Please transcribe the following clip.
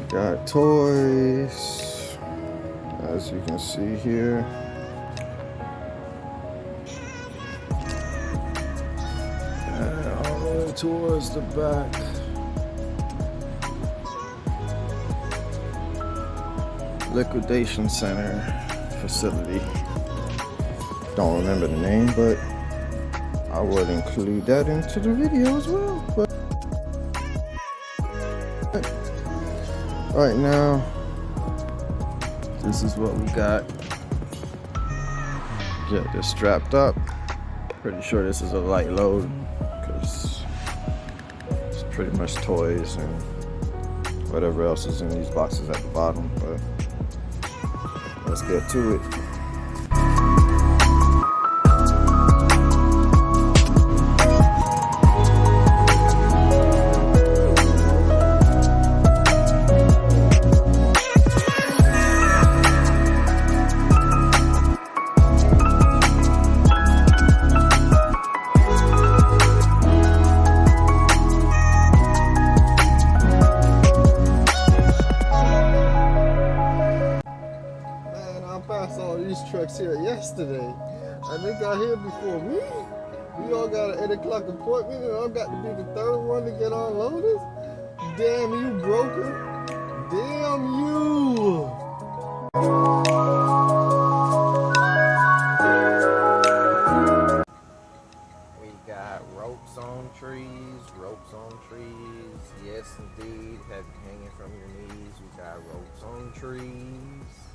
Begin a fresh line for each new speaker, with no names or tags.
Got toys, as you can see here. And all the way towards the back. Liquidation Center facility. Don't remember the name, but I would include that into the video as well. But right now, this is what we got. Get this strapped up. Pretty sure this is a light load because it's pretty much toys and whatever else is in these boxes at the bottom. But let's get to it. Trucks here yesterday, and they got here before me. We all got an 8 o'clock appointment, and I got to be the third one to get unloaded. Damn you, broker! Damn you! We got ropes on trees, ropes on trees. Yes, indeed, have you hanging from your knees. We got ropes on trees.